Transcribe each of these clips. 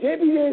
JPJ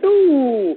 2।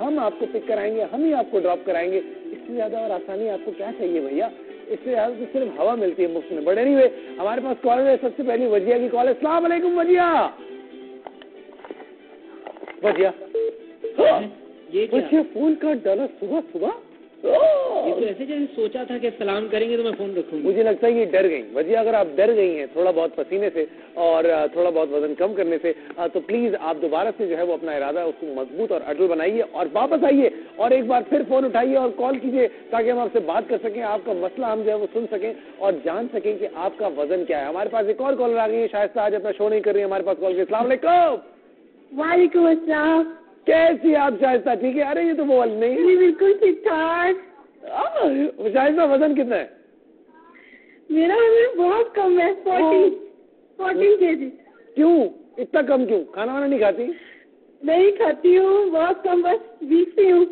ہم آپ کو پک کرائیں گے, ہم ہی آپ کو ڈراپ کرائیں گے. اس سے زیادہ اور آسانی آپ کو کیا چاہیے بھیا؟ اس سے زیادہ تو صرف ہوا ملتی ہے مفت میں. بڑے نہیں ہوئے, ہمارے پاس کال ہے. سب سے پہلی وجیہ کی کال ہے. السلام علیکم وجیہ. وجیہ فون کاٹ ڈالا صبح صبح. یہ تو ایسے جیسے سوچا تھا کہ سلام کریں گے تو میں فون رکھوں گی. مجھے لگتا ہے یہ ڈر گئی. وجیہ اگر آپ ڈر گئی ہیں تھوڑا بہت پسینے سے اور تھوڑا بہت وزن کم کرنے سے, تو پلیز آپ دوبارہ سے جو ہے وہ اپنا ارادہ اس کو مضبوط اور اٹل بنائیے اور واپس آئیے اور ایک بار پھر فون اٹھائیے اور کال کیجیے تاکہ ہم آپ سے بات کر سکیں, آپ کا مسئلہ ہم جو ہے وہ سن سکیں اور جان سکیں کہ آپ کا وزن کیا ہے. ہمارے پاس ایک اور کالر آ گئی ہے. شائستہ آج اپنا شو نہیں کر رہی ہے ہمارے پاس کال کے. السلام علیکم. وعلیکم السلام. کیسی آپ شائستہ؟ ٹھیک ہے. ارے یہ تو وہ نہیں ہے. بالکل ٹھیک ٹھاک. شائستہ وزن کتنا ہے؟ میرا وزن بہت کم ہے. 14 kg. کیوں اتنا کم کیوں؟ کھانا وانا نہیں کھاتی؟ نہیں کھاتی ہوں, بہت کم, بس ویک سے ہوں.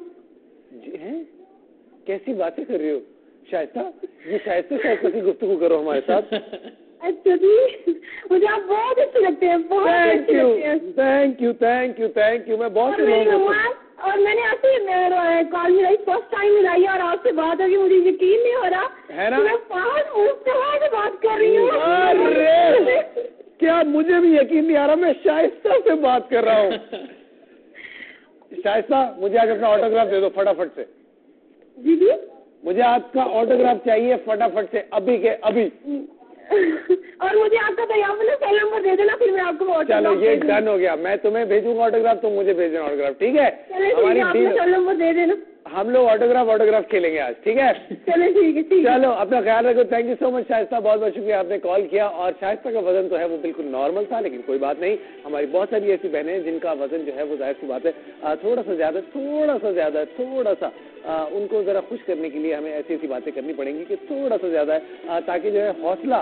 کیسی باتیں کر رہی ہو شائستہ؟ یہ شائستہ کی گفتگو کرو ہمارے ساتھ. اچھا جی, مجھے آپ بہت اچھے لگتے ہیں. Thank you. میں بہت اور میں نے آپ سے کال ملائی, فرسٹ ٹائم ملائی اور آپ سے بات ہوگی, مجھے یقین نہیں ہو رہا ہے نا. میں 5 منٹ سے بات کر رہی ہوں. کیا مجھے بھی یقین نہیں آ رہا, میں شائستہ سے بات کر رہا ہوں. شائستہ مجھے آج اپنا آٹوگراف دے دو فٹافٹ سے. جی جی, مجھے آپ کا آٹوگراف چاہیے فٹافٹ سے, ابھی کے ابھی. اور مجھے آپ کا تیار سیل نمبر دے دینا, پھر میں آپ کو. چلو یہ ڈن ہو گیا. میں تمہیں بھیجوں گا آٹوگراف, تم مجھے بھیج دینا آٹوگراف. ٹھیک ہے, ہماری سیل نمبر دے دینا. ہم لوگ آٹوگراف کھیلیں گے آج. ٹھیک ہے, چلو ٹھیک ہے. چلو اپنا خیال رکھو. تھینک یو سو مچ شائستہ, بہت بہت شکریہ آپ نے کال کیا. اور شائستہ کا وزن تو ہے وہ بالکل نارمل تھا, لیکن کوئی بات نہیں. ہماری بہت ساری ایسی بہنیں ہیں جن کا وزن جو ہے وہ ظاہر سی بات ہے تھوڑا سا ان کو ذرا خوش کرنے کے لیے ہمیں ایسی ایسی باتیں کرنی پڑیں گی کہ تھوڑا سا زیادہ ہے, تاکہ جو ہے حوصلہ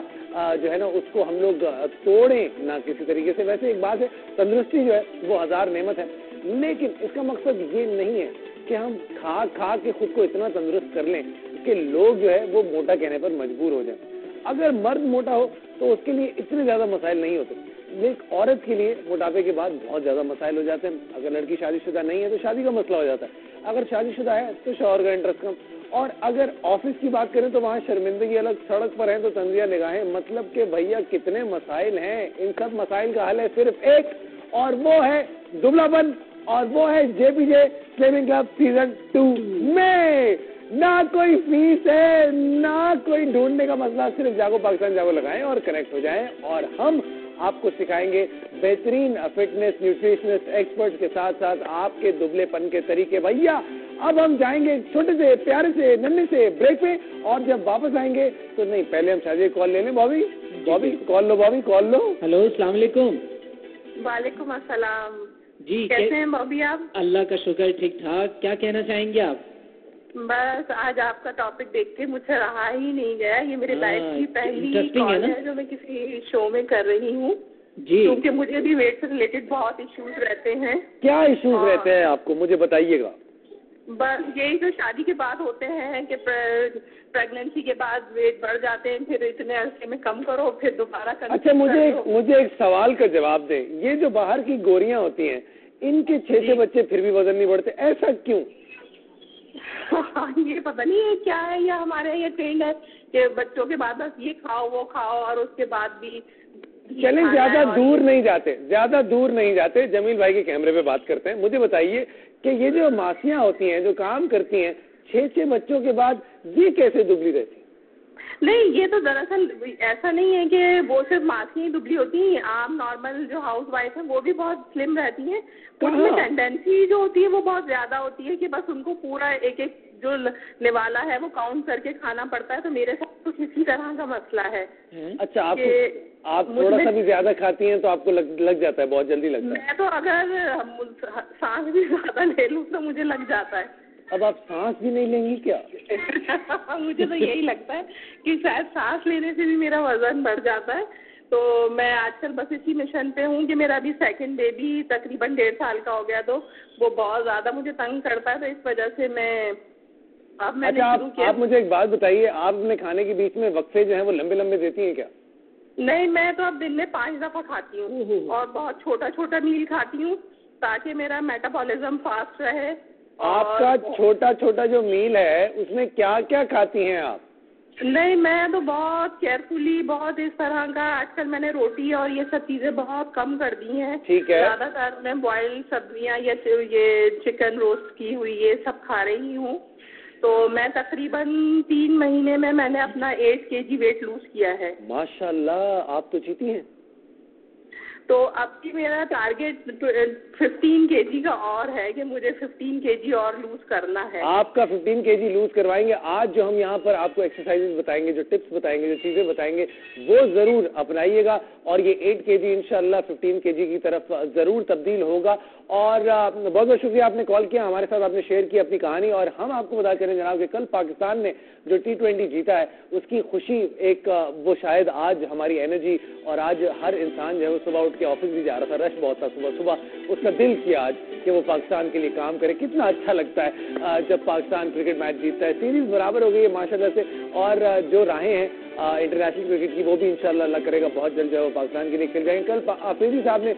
جو ہے نا اس کو ہم لوگ توڑیں نہ کسی طریقے سے. ویسے ایک بات ہے, تندرستی جو ہے وہ 1000 نعمت ہے, لیکن اس کا مقصد یہ نہیں ہے کہ ہم کھا کے خود کو اتنا تندرست کر لیں کہ لوگ جو ہے وہ موٹا کہنے پر مجبور ہو جائیں. اگر مرد موٹا ہو تو اس کے لیے اتنے زیادہ مسائل نہیں ہوتے, لیکن عورت کے لیے موٹاپے کے بعد بہت زیادہ مسائل ہو جاتے ہیں. اگر لڑکی شادی شدہ نہیں ہے تو شادی کا مسئلہ ہو جاتا ہے, اگر شادی شدہ ہے تو شوہر کا انٹرسٹ کم, اور اگر آفس کی بات کریں تو وہاں شرمندگی الگ, سڑک پر ہیں تو تنزیہ نگاہیں. مطلب کہ بھیا کتنے مسائل ہیں. ان سب مسائل کا حل ہے صرف ایک, اور وہ ہے دبلا پن, اور وہ ہے جے پی جے سلمنگ کلب سیزن 2 میں. نہ کوئی فیس ہے نہ کوئی ڈھونڈنے کا مسئلہ, صرف جاگو پاکستان جاگو لگائیں اور کنیکٹ ہو جائیں, اور ہم آپ کو سکھائیں گے بہترین فٹنس نیوٹریشنسٹ ایکسپرٹ کے ساتھ ساتھ آپ کے دبلے پن کے طریقے. بھیا اب ہم جائیں گے چھوٹے سے پیارے سے ننھے سے بریک پہ, اور جب واپس آئیں گے تو نہیں, پہلے ہم شاید کال لے لیں. بابی کال لو. ہلو, السلام علیکم. وعلیکم السلام. جی کیسے ہیں بابی آپ؟ اللہ کا شکر, ٹھیک ٹھاک. کیا کہنا چاہیں گے آپ؟ بس آج آپ کا ٹاپک دیکھ کے مجھ سے رہا ہی نہیں گیا. یہ میری لائف کی پہلی کال ہے جو میں کسی شو میں کر رہی ہوں, جی, کیونکہ مجھے بھی ویٹ سے ریلیٹڈ بہت ایشوز رہتے ہیں. کیا ایشوز رہتے ہیں آپ کو, مجھے بتائیے گا. بس یہی جو شادی کے بعد ہوتے ہیں کہ پریگنینسی کے بعد ویٹ بڑھ جاتے ہیں, پھر اتنے عرصے میں کم کرو, پھر دوبارہ. اچھا مجھے ایک سوال کا جواب دیں. یہ جو باہر کی گوریاں ہوتی ہیں ان کے 6 بچے پھر بھی وزن نہیں بڑھتے, ایسا کیوں؟ یہ پتہ نہیں ہے کیا ہے, یا ہمارے یہ ٹرینڈ ہے کہ بچوں کے بعد بس یہ کھاؤ وہ کھاؤ, اور اس کے بعد بھی. چلیں زیادہ دور نہیں جاتے, جمیل بھائی کے کیمرے پہ بات کرتے ہیں. مجھے بتائیے کہ یہ جو ماسیاں ہوتی ہیں جو کام کرتی ہیں 6 بچوں کے بعد, یہ کیسے دبلی رہتی ہیں؟ نہیں, یہ تو دراصل ایسا نہیں ہے کہ وہ صرف ماسیاں دبلی ہوتی ہیں. عام نارمل جو ہاؤس وائف ہیں وہ بھی بہت سلم رہتی ہیں. اس میں ٹینڈنسی جو ہوتی ہے وہ بہت زیادہ ہوتی ہے کہ بس ان کو پورا ایک جو نوالا ہے وہ کاؤنٹ کر کے کھانا پڑتا ہے. تو میرے ساتھ کچھ اسی طرح کا مسئلہ ہے. اچھا, آپ تھوڑا سا بھی زیادہ کھاتی ہیں تو آپ کو لگ جاتا ہے, بہت جلدی لگتا ہے. میں تو اگر سانس بھی زیادہ لے لوں تو مجھے لگ جاتا ہے. اب آپ سانس بھی نہیں لیں گی کیا؟ مجھے تو یہی لگتا ہے کہ شاید سانس لینے سے بھی میرا وزن بڑھ جاتا ہے. تو میں آج کل بس اسی مشن پہ ہوں کہ میرا ابھی سیکنڈ بیبی تقریباً 1.5 سال کا ہو گیا, تو وہ بہت زیادہ مجھے تنگ کرتا ہے. تو اس وجہ سے اچھا, آپ مجھے ایک بات بتائیے, آپ اپنے کھانے کے بیچ میں وقفے جو ہیں وہ لمبے دیتی ہیں کیا؟ نہیں, میں تو اب دن میں 5 دفعہ کھاتی ہوں, اور بہت چھوٹا میل کھاتی ہوں تاکہ میرا میٹابولزم فاسٹ رہے, آپ کا چھوٹا چھوٹا جو میل ہے اس میں کیا کیا کھاتی ہیں آپ؟ نہیں میں تو بہت کیئرفلی بہت اس طرح کا آج کل میں نے روٹی اور یہ سب چیزیں بہت کم کر دی ہیں. ٹھیک ہے. زیادہ تر میں بوائل سبزیاں یا یہ چکن روسٹ کی ہوئی یہ سب کھا رہی ہوں. تو میں تقریباً 3 مہینے میں نے اپنا 8 kg ویٹ لوز کیا ہے. ماشاء اللہ آپ تو چیتی ہیں. تو اب بھی میرا ٹارگیٹ 15 kg کا اور ہے کہ مجھے 15 kg اور لوز کرنا ہے. آپ کا 15 kg لوز کروائیں گے. آج جو ہم یہاں پر آپ کو ایکسرسائز بتائیں گے, جو ٹپس بتائیں گے, جو چیزیں بتائیں گے وہ ضرور اپنائیے گا اور یہ 8 kg انشاءاللہ 15 kg کی طرف ضرور تبدیل ہوگا. اور بہت بہت شکریہ آپ نے کال کیا, ہمارے ساتھ آپ نے شیئر کی اپنی کہانی. اور ہم آپ کو بتا کریں جناب کہ کل پاکستان نے جو T20 جیتا ہے اس کی خوشی ایک وہ شاید آج ہماری انرجی, اور آج ہر انسان جو ہے وہ صبح اٹھ کے آفس بھی جا رہا تھا, رش بہت تھا صبح, اس کا دل کیا آج کہ وہ پاکستان کے لیے کام کرے. کتنا اچھا لگتا ہے جب پاکستان کرکٹ میچ جیتتا ہے. سیریز برابر ہو گئی ہے ماشاءاللہ سے, اور جو راہیں ہیں انٹرنیشنل کرکٹ کی وہ بھی انشاءاللہ اللہ کرے گا بہت جلد جو ہے وہ پاکستان کے لیے کھیل جائیں گے. کل آفریدی صاحب نے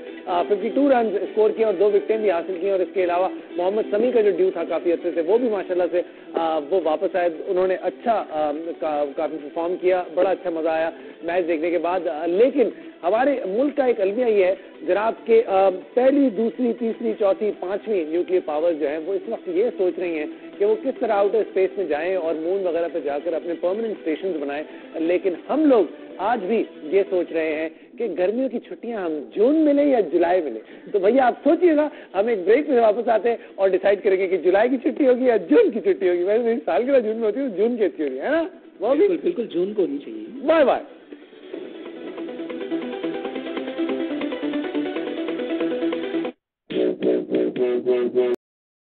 52 رنز اسکور کیے اور 2 وکٹیں بھی حاصل کی, اور اس کے علاوہ محمد سمیع کا جو ڈیو تھا کافی عرصے سے وہ بھی ماشاءاللہ سے وہ واپس آئے. انہوں نے اچھا کافی پرفارم کیا, بڑا اچھا مزہ آیا میچ دیکھنے کے بعد. لیکن ہمارے ملک کا ایک المیہ یہ ہے جناب کہ پہلی, دوسری, تیسری, چوتھی, 5ویں نیوکلیئر پاور جو ہیں وہ اس وقت یہ سوچ رہی ہیں کہ وہ کس طرح آؤٹر اسپیس میں جائیں اور مون وغیرہ پہ جا کر اپنے پرماننٹ اسٹیشنز بنائیں. لیکن ہم لوگ آج بھی یہ سوچ رہے ہیں کہ گرمیوں کی چھٹیاں ہم جون میں لیں یا جولائی میں لیں. تو بھیا آپ سوچیے گا, ہم ایک بریک میں واپس آتے ہیں اور ڈیسائیڈ کریں گے کہ جولائی کی چھٹی ہوگی یا جون کی چھٹی ہوگی. ویسے میری سالگرہ جون میں ہوتی ہے, جون کی اچھی ہوگی ہے نا. وہ بھی بالکل جون کو ہونی چاہیے. Bye bye.